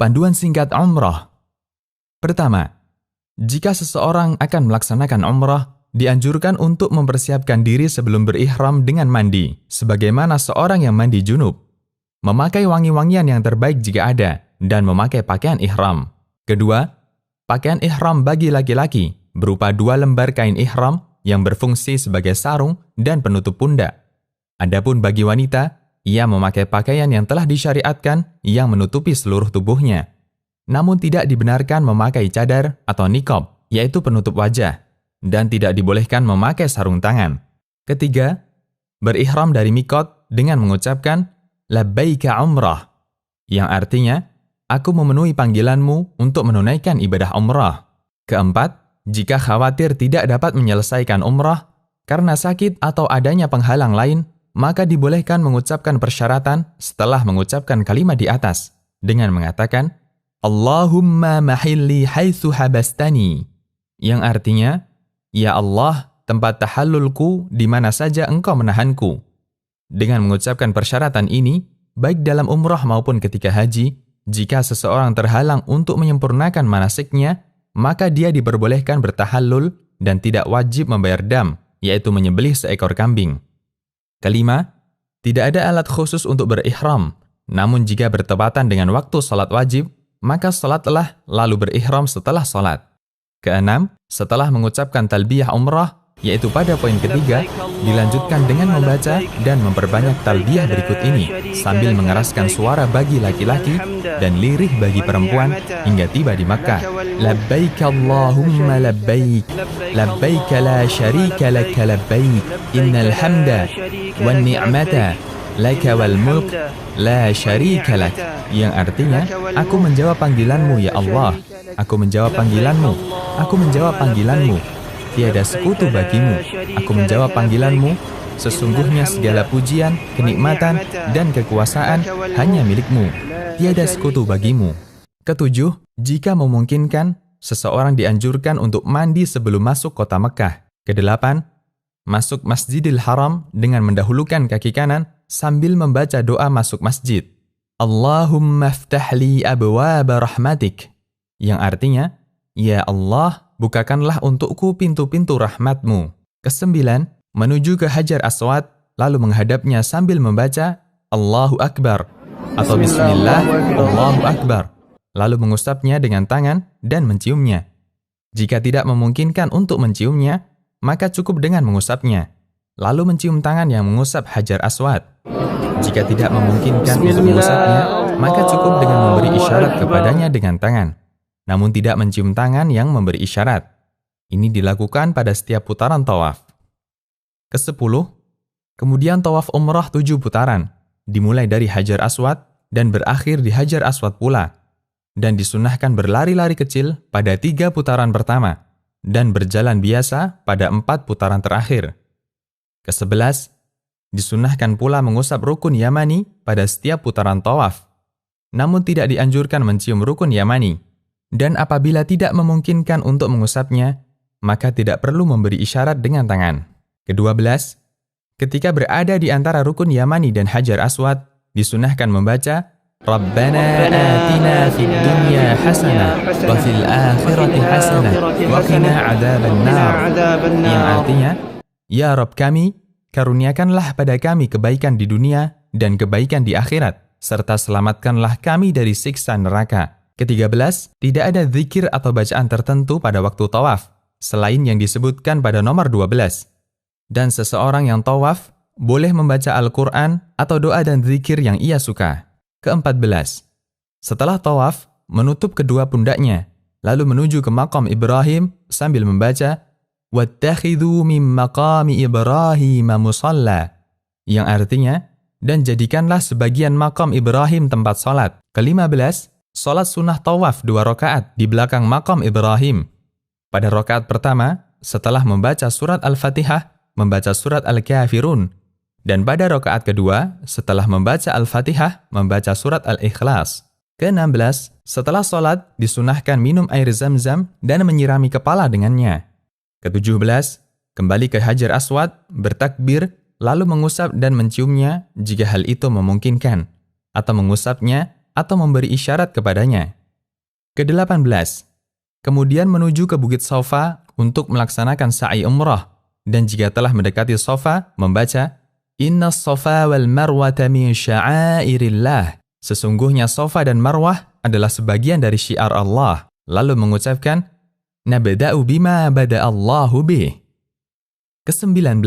Panduan singkat umrah. Pertama, jika seseorang akan melaksanakan umrah, dianjurkan untuk mempersiapkan diri sebelum berihram dengan mandi, sebagaimana seorang yang mandi junub. Memakai wangi-wangian yang terbaik jika ada, dan memakai pakaian ihram. Kedua, pakaian ihram bagi laki-laki berupa 2 lembar kain ihram yang berfungsi sebagai sarung dan penutup pundak. Adapun bagi wanita, ia memakai pakaian yang telah disyariatkan yang menutupi seluruh tubuhnya. Namun tidak dibenarkan memakai cadar atau niqab, yaitu penutup wajah, dan tidak dibolehkan memakai sarung tangan. Ketiga, berihram dari miqat dengan mengucapkan labbaika umrah, yang artinya, aku memenuhi panggilanmu untuk menunaikan ibadah umrah. Keempat, jika khawatir tidak dapat menyelesaikan umrah karena sakit atau adanya penghalang lain, maka dibolehkan mengucapkan persyaratan setelah mengucapkan kalimat di atas dengan mengatakan Allahumma mahilli haitsu habastani, yang artinya, ya Allah, tempat tahallulku di mana saja engkau menahanku. Dengan mengucapkan persyaratan ini, baik dalam umrah maupun ketika haji, jika seseorang terhalang untuk menyempurnakan manasiknya, maka dia diperbolehkan bertahallul dan tidak wajib membayar dam, yaitu menyembelih seekor kambing. Kelima, tidak ada alat khusus untuk berihram, namun jika bertepatan dengan waktu salat wajib, maka salatlah lalu berihram setelah salat. Keenam, setelah mengucapkan talbiyah umrah, yaitu pada poin ketiga, dilanjutkan dengan membaca dan memperbanyak talbiyah berikut ini, sambil mengeraskan suara bagi laki-laki dan lirih bagi perempuan hingga tiba di Makkah. Labbaik Allahumma labbaik, labbaik la syarika laka labbaik, innal hamda wan ni'mata laka wal mulk la syarika lak, yang artinya, aku menjawab panggilanmu ya Allah, aku menjawab panggilanmu, aku menjawab panggilanmu, tiada sekutu bagimu, aku menjawab panggilanmu, sesungguhnya segala pujian, kenikmatan, dan kekuasaan hanya milikmu, tiada sekutu bagimu. Ketujuh, jika memungkinkan, seseorang dianjurkan untuk mandi sebelum masuk kota Mekah. Kedelapan, masuk Masjidil Haram dengan mendahulukan kaki kanan sambil membaca doa masuk masjid. Allahumma ftahli abwaaba rahmatik, yang artinya, ya Allah, bukakanlah untukku pintu-pintu rahmatmu. Kesembilan, menuju ke Hajar Aswad, lalu menghadapnya sambil membaca Allahu Akbar atau Bismillah, Allahu Akbar, lalu mengusapnya dengan tangan dan menciumnya. Jika tidak memungkinkan untuk menciumnya, maka cukup dengan mengusapnya, lalu mencium tangan yang mengusap Hajar Aswad. Jika tidak memungkinkan untuk mengusapnya, maka cukup dengan memberi isyarat kepadanya dengan tangan, namun tidak mencium tangan yang memberi isyarat. Ini dilakukan pada setiap putaran tawaf. Kesepuluh, kemudian tawaf umrah 7 putaran, dimulai dari Hajar Aswad dan berakhir di Hajar Aswad pula, dan disunahkan berlari-lari kecil pada 3 putaran pertama, dan berjalan biasa pada 4 putaran terakhir. Ke-11, disunahkan pula mengusap rukun Yamani pada setiap putaran tawaf, namun tidak dianjurkan mencium rukun Yamani. Dan apabila tidak memungkinkan untuk mengusapnya, maka tidak perlu memberi isyarat dengan tangan. Ke-12, ketika berada di antara rukun Yamani dan Hajar Aswad, disunahkan membaca Rabbana atina fid dunya hasanah wa fil akhirati hasanah wa qina adzabannar, yang artinya, ya Rabb kami, karuniakanlah pada kami kebaikan di dunia dan kebaikan di akhirat, serta selamatkanlah kami dari siksa neraka. Ke-13, tidak ada zikir atau bacaan tertentu pada waktu tawaf, selain yang disebutkan pada nomor 12. Dan seseorang yang tawaf boleh membaca Al-Quran atau doa dan zikir yang ia suka. Ke-14, setelah tawaf, menutup kedua pundaknya, lalu menuju ke makam Ibrahim sambil membaca وَاتَّخِذُوا مِن مَّقَامِ إِبْرَاهِيمَ مُصَلَّى, yang artinya, dan jadikanlah sebagian makam Ibrahim tempat salat. Ke-15, salat sunnah tawaf 2 rakaat di belakang makam Ibrahim. Pada rakaat pertama, setelah membaca surat Al-Fatihah, membaca surat Al-Kafirun. Dan pada rakaat kedua, setelah membaca Al-Fatihah, membaca surat Al-Ikhlas. Ke-16, setelah salat, disunahkan minum air zam-zam dan menyirami kepala dengannya. Ke-17, kembali ke Hajar Aswad, bertakbir, lalu mengusap dan menciumnya jika hal itu memungkinkan, atau mengusapnya atau memberi isyarat kepadanya. Ke-18. Kemudian menuju ke Bukit Safa untuk melaksanakan sa'i umrah, dan jika telah mendekati Safa, membaca, Inna Safa wal Marwata min sya'airillah. Sesungguhnya Safa dan Marwah adalah sebagian dari syiar Allah. Lalu mengucapkan, Nabda'u bima bada'allahu bih. Ke-19.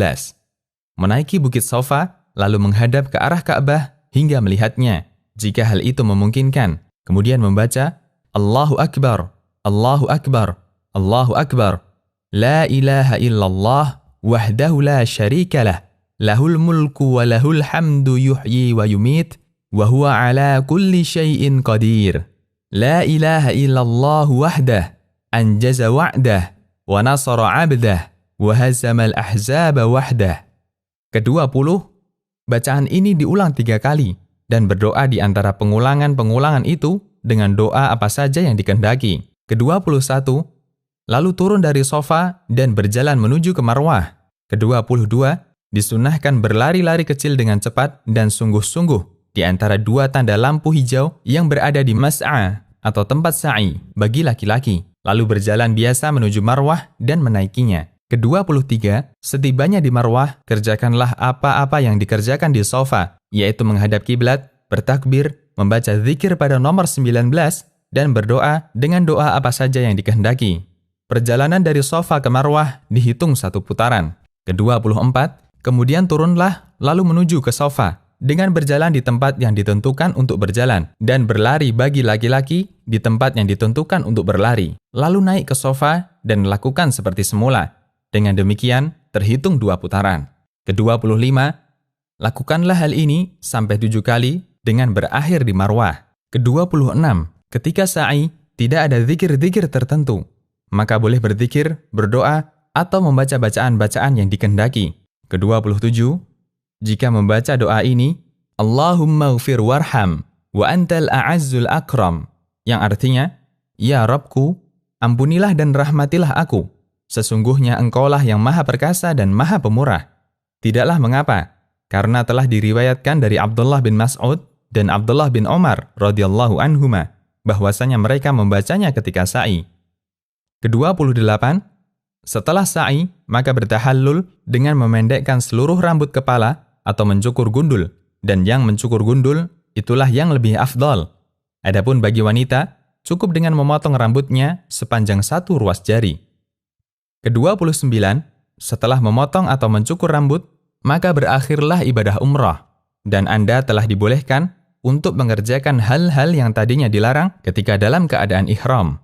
Menaiki Bukit Safa, lalu menghadap ke arah Ka'bah hingga melihatnya, jika hal itu memungkinkan. Kemudian membaca, Allahu Akbar, Allahu Akbar, Allahu Akbar. La ilaha illallah, wahdahu la syarika lah, lahul mulku wa lahul hamdu yuhyi wa yumit, wa huwa ala kulli syai'in qadir. La ilaha illallah wahdah, anjaza wa'dah, wa nasara abdah, wa hazamal ahzaba wahdah. Ke-20, bacaan ini diulang 3 kali, dan berdoa di antara pengulangan-pengulangan itu dengan doa apa saja yang dikehendaki. Ke-21, lalu turun dari Safa dan berjalan menuju ke Marwah. Ke-22, disunahkan berlari-lari kecil dengan cepat dan sungguh-sungguh di antara 2 tanda lampu hijau yang berada di Mas'a atau tempat sa'i bagi laki-laki, lalu berjalan biasa menuju Marwah dan menaikinya. Ke-23, setibanya di Marwah, kerjakanlah apa-apa yang dikerjakan di Safa, yaitu menghadap kiblat, bertakbir, membaca zikir pada nomor 19, dan berdoa dengan doa apa saja yang dikehendaki. Perjalanan dari Safa ke Marwah dihitung 1 putaran. Ke-24, kemudian turunlah lalu menuju ke Safa dengan berjalan di tempat yang ditentukan untuk berjalan dan berlari bagi laki-laki di tempat yang ditentukan untuk berlari. Lalu naik ke Safa dan lakukan seperti semula. Dengan demikian, terhitung 2 putaran. Ke-25, lakukanlah hal ini sampai 7 kali dengan berakhir di Marwah. Ke-26, ketika sa'i tidak ada zikir-zikir tertentu, maka boleh berzikir, berdoa, atau membaca bacaan-bacaan yang dikehendaki. Ke-27, jika membaca doa ini, Allahumma ghfir warham, wa antal a'azzul akram, yang artinya, Ya Rabbku, ampunilah dan rahmatilah aku, sesungguhnya Engkaulah yang maha perkasa dan maha pemurah. Tidaklah mengapa, karena telah diriwayatkan dari Abdullah bin Mas'ud dan Abdullah bin Omar radhiyallahu anhuma, bahwasanya mereka membacanya ketika sa'i. Ke-28, setelah sa'i, maka bertahallul dengan memendekkan seluruh rambut kepala atau mencukur gundul, dan yang mencukur gundul itulah yang lebih afdal. Adapun bagi wanita, cukup dengan memotong rambutnya sepanjang 1 ruas jari. Ke-29, setelah memotong atau mencukur rambut, maka berakhirlah ibadah umrah, dan Anda telah dibolehkan untuk mengerjakan hal-hal yang tadinya dilarang ketika dalam keadaan ihram.